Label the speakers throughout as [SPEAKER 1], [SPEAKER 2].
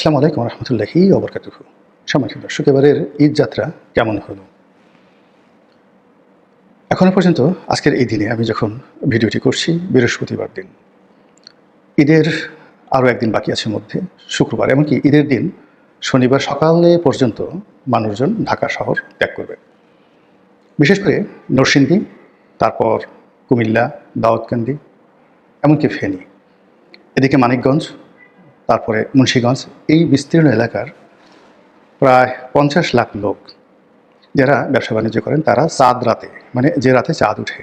[SPEAKER 1] আসসালামু আলাইকুম রহমতুল্লাহি ওবরকাতুহু। সম্মানিত দর্শক, এবারের ঈদ যাত্রা কেমন হলো? এখনো পর্যন্ত আজকের এই দিনে আমি যখন ভিডিওটি করছি, বৃহস্পতিবার দিন, ঈদের আরও একদিন বাকি আছে মধ্যে শুক্রবার, এমনকি ঈদের দিন শনিবার সকালে পর্যন্ত মানুষজন ঢাকা শহর ত্যাগ করবে। বিশেষ করে নরসিংদী, তারপর কুমিল্লা, দাউদকান্দি, এমনকি ফেনী, এদিকে মানিকগঞ্জ, তারপরে মুন্সিগঞ্জ, এই বিস্তীর্ণ এলাকার প্রায় 50 লাখ লোক যারা ব্যবসা বাণিজ্য করেন, তারা চাঁদ রাতে, মানে যে রাতে চাঁদ উঠে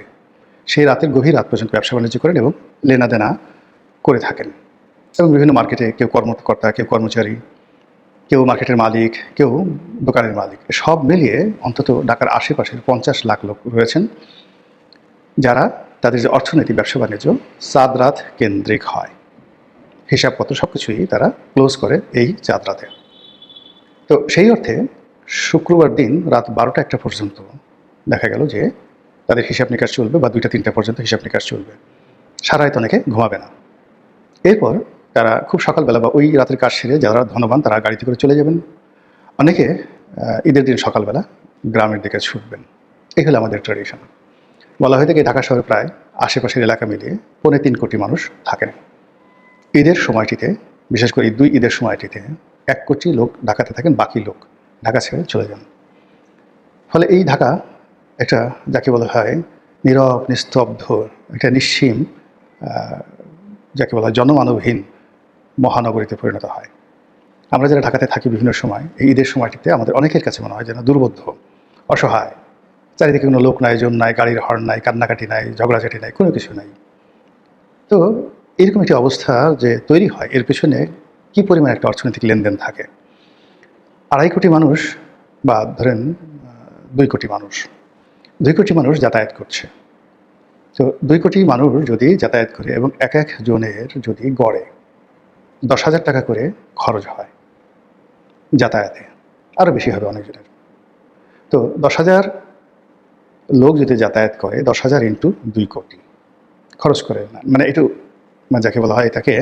[SPEAKER 1] সেই রাতের গভীর রাত পর্যন্ত ব্যবসা বাণিজ্য করেন এবং লেনাদেনা করে থাকেন। এবং বিভিন্ন মার্কেটে কেউ কর্মকর্তা, কেউ কর্মচারী, কেউ মার্কেটের মালিক, কেউ দোকানের মালিক, সব মিলিয়ে অন্তত ঢাকার আশেপাশের 50 লাখ লোক রয়েছেন যারা তাদের যে অর্থনীতি, ব্যবসা বাণিজ্য চাঁদ রাত কেন্দ্রিক হয়। হিসাবপত্র সব কিছুই তারা ক্লোজ করে এই চাঁদ রাতে। তো সেই অর্থে শুক্রবার দিন রাত 12টা-1টা পর্যন্ত দেখা গেল যে তাদের হিসাব নিকাশ চলবে, বা 2টা-3টা পর্যন্ত হিসাব নিকাশ চলবে। সারা রাত অনেকে ঘুমাবে না। এরপর তারা খুব সকালবেলা বা ওই রাতের কাজ সেরে যারা ধনবান তারা গাড়িতে করে চলে যাবেন। অনেকে ঈদের দিন সকালবেলা গ্রামের দিকে ছুটবেন। এই হলো আমাদের ট্র্যাডিশন। বলা হয়ে থাকে ঢাকা শহরে প্রায় আশেপাশের এলাকা মিলিয়ে 3.25 কোটি মানুষ থাকেন। ঈদের সময়টিতে, বিশেষ করে 2 ঈদের সময়টিতে 1 কোটি লোক ঢাকাতে থাকেন, বাকি লোক ঢাকা ছেড়ে চলে যান। ফলে এই ঢাকা একটা, যাকে বলা হয় নীরব, নিস্তব্ধ, একটা নিশ্চিম, যাকে বলা হয় জনমানবহীন মহানগরীতে পরিণত হয়। আমরা যারা ঢাকাতে থাকি বিভিন্ন সময়, এই ঈদের সময়টিতে আমাদের অনেকের কাছে মনে হয় যেন দুর্বোধ্য, অসহায়। চারিদিকে কোনো লোক নাই, জন নাই, গাড়ির হর্ন নাই, কান্নাকাটি নাই, ঝগড়াঝাটি নাই, কোনো কিছু নাই। তো এরকম একটি অবস্থা যে তৈরি হয়, এর পেছনে কী পরিমাণ একটা অর্থনৈতিক লেনদেন থাকে। 2.5 কোটি মানুষ, বা ধরেন 2 কোটি মানুষ, 2 কোটি মানুষ যাতায়াত করছে। তো 2 কোটি মানুষ যদি যাতায়াত করে এবং এক এক জনের যদি গড়ে 10,000 টাকা করে খরচ হয় যাতায়াতে, আরও বেশি হবে অনেকজনের। তো 10,000 লোক যদি যাতায়াত করে, 10,000 ইন্টু 2 কোটি খরচ করে, মানে একটু, মানে যাকে বলা হয় এটাকে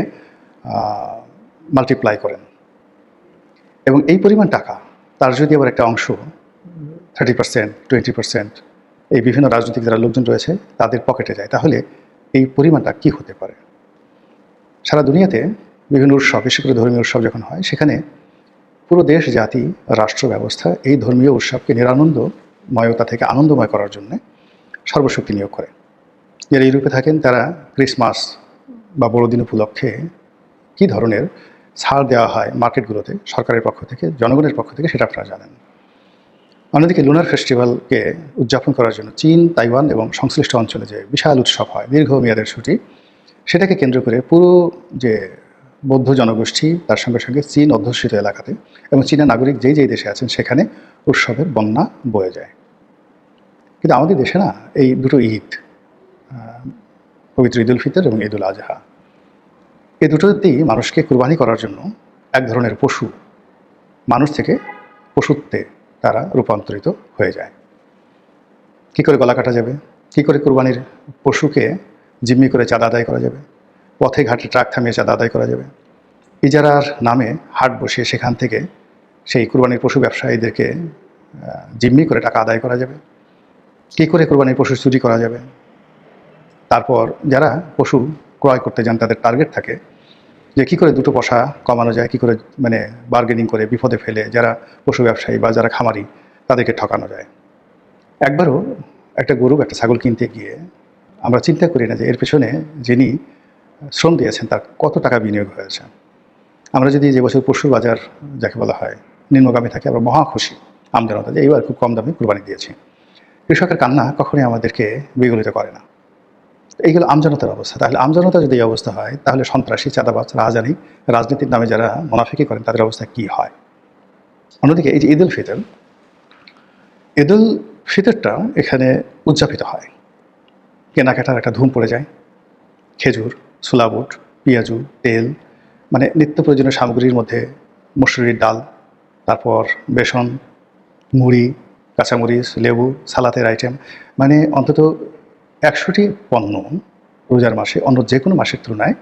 [SPEAKER 1] মাল্টিপ্লাই করেন। এবং এই পরিমাণ টাকা তার যদি আবার একটা অংশ 30%, 20% এই বিভিন্ন রাজনৈতিক যারা লোকজন রয়েছে তাদের পকেটে যায়, তাহলে এই পরিমাণটা কী হতে পারে? সারা দুনিয়াতে বিভিন্ন উৎসব, বিশেষ করে ধর্মীয় উৎসব যখন হয়, সেখানে পুরো দেশ, জাতি, রাষ্ট্র ব্যবস্থা এই ধর্মীয় উৎসবকে নিরানন্দময়তা থেকে আনন্দময় করার জন্য সর্বশক্তি নিয়োগ করে। যারা ইউরোপে থাকেন তারা ক্রিসমাস বা বড়দিন উপলক্ষে কী ধরনের ছাড় দেওয়া হয় মার্কেটগুলোতে সরকারের পক্ষ থেকে, জনগণের পক্ষ থেকে, সেটা আপনারা জানেন। অন্যদিকে লুনার ফেস্টিভ্যালকে উদযাপন করার জন্য চীন, তাইওয়ান এবং সংশ্লিষ্ট অঞ্চলে যে বিশাল উৎসব হয়, দীর্ঘমেয়াদের ছুটি, সেটাকে কেন্দ্র করে পুরো যে বৌদ্ধ জনগোষ্ঠী, তার সঙ্গে সঙ্গে চীন অধ্যুষিত এলাকাতে এবং চীনের নাগরিক যেই যেই দেশে আছেন সেখানে উৎসবের বন্যা বয়ে যায়। কিন্তু আমাদের দেশে না, এই দুটো ঈদ, পবিত্র ঈদ উল ফিতর এবং ঈদ উল আজহা, এই দুটোতেই মানুষকে কুরবানি করার জন্য এক ধরনের পশু, মানুষ থেকে পশুত্বে তারা রূপান্তরিত হয়ে যায়। কী করে গলা কাটা যাবে? কী করে কুরবানির পশুকে জিম্মি করে চাঁদা আদায় করা যাবে? পথে ঘাটে ট্রাক থামিয়ে চাঁদা আদায় করা যাবে? ইজারার নামে হাট বসিয়ে সেখান থেকে সেই কুরবানির পশু ব্যবসায়ীদেরকে জিম্মি করে টাকা আদায় করা যাবে? কী করে কুরবানির পশু চুরি করা যাবে? তারপর যারা পশু ক্রয় করতে যান তাদের টার্গেট থাকে যে কী করে দুটো পয়সা কমানো যায়, কী করে মানে বার্গেনিং করে বিপদে ফেলে যারা পশু ব্যবসায়ী বা যারা খামারি তাদেরকে ঠকানো যায়। একবারও একটা গরু, একটা ছাগল কিনতে গিয়ে আমরা চিন্তা করি না যে এর পেছনে যিনি শ্রম দিয়েছেন তার কত টাকা বিনিয়োগ হয়েছে। আমরা যদি যে বছর পশুর বাজার, যাকে বলা হয় নিম্নগামী থাকে, আমরা মহা খুশি আমজনতা যে এইবার খুব কম দামে কুরবানি দিয়েছি। কৃষকের কান্না কখনোই আমাদেরকে বিগলিত করে না। এইগুলো আমজনতার অবস্থা। তাহলে আমজনতা যদি এই অবস্থা হয়, তাহলে সন্ত্রাসী, চাঁদাবাজ, রাহাজানি, রাজনীতির নামে যারা মুনাফিকি করেন তাদের অবস্থা কী হয়? অন্যদিকে এই যে ঈদ উল ফিতর, ঈদ উল ফিতরটা এখানে উদযাপিত হয়, কেনাকাটার একটা ধুম পড়ে যায়। খেজুর, ছোলা বুট, পেঁয়াজু, তেল, মানে নিত্য প্রয়োজনীয় সামগ্রীর মধ্যে মসুরির ডাল, তারপর বেসন, মুড়ি, কাঁচামরিচ, লেবু, সালাতের আইটেম, মানে অন্তত 100টি পণ্য রোজার মাসে অন্য যে কোনো মাসের তুলনায়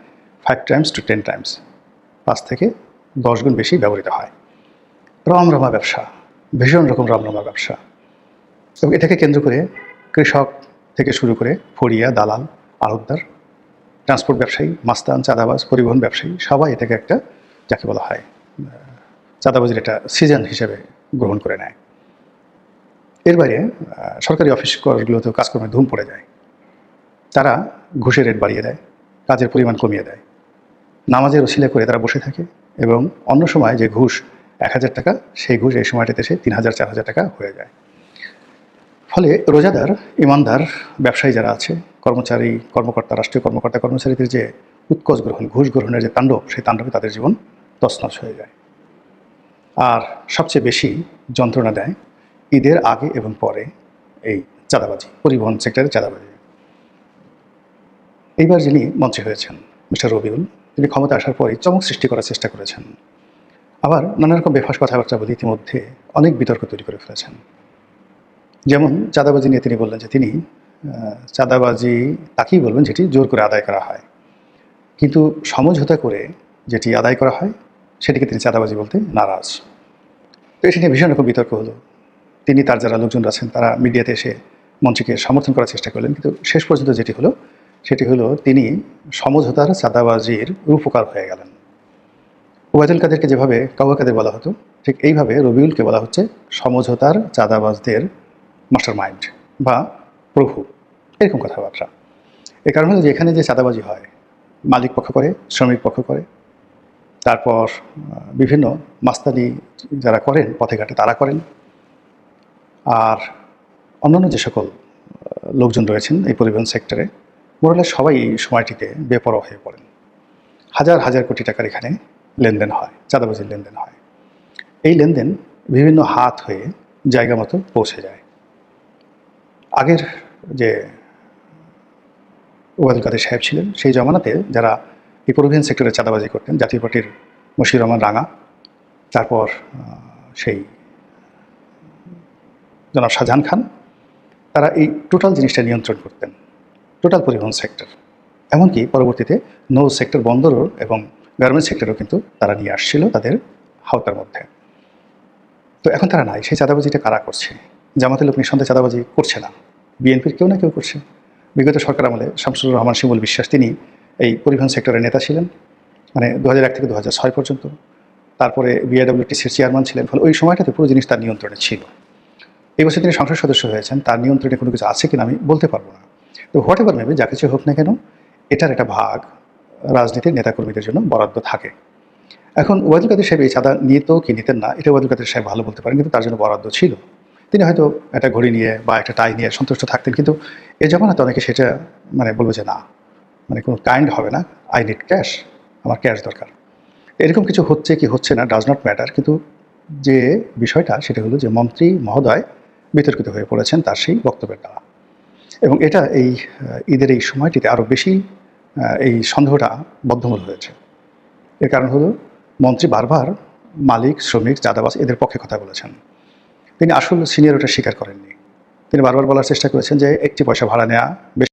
[SPEAKER 1] 5 times to 10 times, 5 থেকে 10 গুণ বেশি ব্যবহৃত হয়। রমরমা ব্যবসা, ভীষণ রকম রমরমা ব্যবসা। এবং এটাকে কেন্দ্র করে কৃষক থেকে শুরু করে ফড়িয়া, দালাল, আড়তদার, ট্রান্সপোর্ট ব্যবসায়ী, মাস্তান, চাঁদাবাজ, পরিবহন ব্যবসায়ী সবাই এটাকে একটা যাকে বলা হয় চাঁদাবাজির একটা সিজন হিসেবে গ্রহণ করে নেয়। এর বাইরে সরকারি অফিসগুলোতেও কাজকর্মে ধুম পড়ে যায়। তারা ঘুষের রেট বাড়িয়ে দেয়, কাজের পরিমাণ কমিয়ে দেয়, নামাজের ওসিলা করে তারা বসে থাকে এবং অন্য সময় যে ঘুষ 1000 টাকা, সেই ঘুষ এই সময়টাতে এসে 3000, 4000 টাকা হয়ে যায়। ফলে রোজাদার, ইমানদার, ব্যবসায়ী যারা আছে, কর্মচারী, কর্মকর্তা, রাষ্ট্রীয় কর্মকর্তা, কর্মচারীদের যে উৎকোচ গ্রহণ, ঘুষ গ্রহণের যে তাণ্ডব, সেই তাণ্ডবে তাদের জীবন তছনছ হয়ে যায়। আর সবচেয়ে বেশি যন্ত্রণা দেয় ঈদের আগে এবং পরে এই চাঁদাবাজি, পরিবহন সেক্টরে চাঁদাবাজি। এইবার যিনি মন্ত্রী হয়েছেন মিস্টার রবিউল, তিনি ক্ষমতা আসার পরই চমক সৃষ্টি করার চেষ্টা করেছেন। আবার নানা রকম বেফাস কথাবার্তা বলে ইতিমধ্যে অনেক বিতর্ক তৈরি করে ফেলেছেন। যেমন চাঁদাবাজি নিয়ে তিনি বললেন যে তিনি চাঁদাবাজি তাকেই বলবেন যেটি জোর করে আদায় করা হয়, কিন্তু সমঝোতা করে যেটি আদায় করা হয় সেটিকে তিনি চাঁদাবাজি বলতে নারাজ। তো এটি নিয়ে ভীষণ রকম বিতর্ক হলো। তিনি তার যারা লোকজন আছেন তারা মিডিয়াতে এসে মন্ত্রীকে সমর্থন করার চেষ্টা করলেন, কিন্তু শেষ পর্যন্ত যেটি হলো সেটি হলো তিনি সমঝোতার চাঁদাবাজির রূপকার হয়ে গেলেন। ওবায়দুল কাদেরকে যেভাবে কাউয়া কাদের বলা হতো, ঠিক এইভাবে রবিউলকে বলা হচ্ছে সমঝোতার চাঁদাবাজদের মাস্টার মাইন্ড বা প্রভু, এরকম কথাবার্তা। এর কারণ হলো যে এখানে যে চাঁদাবাজি হয় মালিক পক্ষ করে, শ্রমিক পক্ষ করে, তারপর বিভিন্ন মাস্তানি যারা করেন পথে ঘাটে তারা করেন, আর অন্যান্য যে সকল লোকজন রয়েছেন এই পরিবহন সেক্টরে, মোরালে সবাই এই সময়টিতে বেপরোয়া হয়ে পড়েন। হাজার হাজার কোটি টাকার এখানে লেনদেন হয়, চাঁদাবাজির লেনদেন হয়। এই লেনদেন বিভিন্ন হাত হয়ে জায়গা মতো পৌঁছে যায়। আগের যে ওবায়দুল কাদের সাহেব ছিলেন সেই জমানাতে যারা এই পরিবহন সেক্টরে চাঁদাবাজি করতেন, জাতীয় পার্টির মশিউর রহমান রাঙা, তারপর সেই জনাব শাহজাহান খান, তারা এই টোটাল জিনিসটা নিয়ন্ত্রণ করতেন, টোটাল পরিবহন সেক্টর। এমনকি পরবর্তীতে নৌ সেক্টর, বন্দরও এবং গার্মেন্টস সেক্টরও কিন্তু তারা নিয়ে আসছিল তাদের হাওতার মধ্যে। তো এখন তারা নাই। সেই চাঁদাবাজিটা কারা করছে? জামাতের লোক নিঃসন্দেহে চাঁদাবাজি করছে না, বিএনপির কেউ না কেউ করছে। বিগত সরকার আমলে শামসুর রহমান শিমুল বিশ্বাস তিনি এই পরিবহন সেক্টরের নেতা ছিলেন, মানে 2001 থেকে 2006 পর্যন্ত। তারপরে বিআইডব্লিউটিসির চেয়ারম্যান ছিলেন। ফলে ওই সময়টাতে পুরো জিনিস তার নিয়ন্ত্রণে ছিল। এই বছর তিনি সংসদ সদস্য হয়েছেন, তার নিয়ন্ত্রণে কোনো কিছু আছে কিনা আমি বলতে পারবো না। তো হোয়াট এভার মেবি, যা কিছু হোক না কেন, এটার একটা ভাগ রাজনীতির নেতাকর্মীদের জন্য বরাদ্দ থাকে। এখন ওবায়দুল কাদের সাহেব এই চাঁদা নিত কি নিতেন না, এটা ওবায়দুল কাদের সাহেব ভালো বলতে পারেন, কিন্তু তার জন্য বরাদ্দ ছিল। তিনি হয়তো একটা ঘড়ি নিয়ে বা একটা টাই নিয়ে সন্তুষ্ট থাকতেন, কিন্তু এই জামানাতে অনেকে সেটা মানে বলবো যে না, মানে কোনো কাইন্ড হবে না, আই নিড ক্যাশ, আমার ক্যাশ দরকার। এরকম কিছু হচ্ছে কি হচ্ছে না ডাজ নট ম্যাটার, কিন্তু যে বিষয়টা সেটা হলো যে মন্ত্রী মহোদয় বিতর্কিত হয়ে পড়েছেন তার সেই বক্তব্যের দ্বারা। এবং এটা এই ঈদের এই সময়টিতে আরও বেশি এই সন্দেহটা বদ্ধমূল হয়েছে। এর কারণ হলো মন্ত্রী বারবার মালিক, শ্রমিক, চাঁদাবাজ এদের পক্ষে কথা বলেছেন। তিনি আসল সিনিয়রিটি স্বীকার করেননি। তিনি বারবার বলার চেষ্টা করেছেন যে একটি পয়সা ভাড়া নেওয়া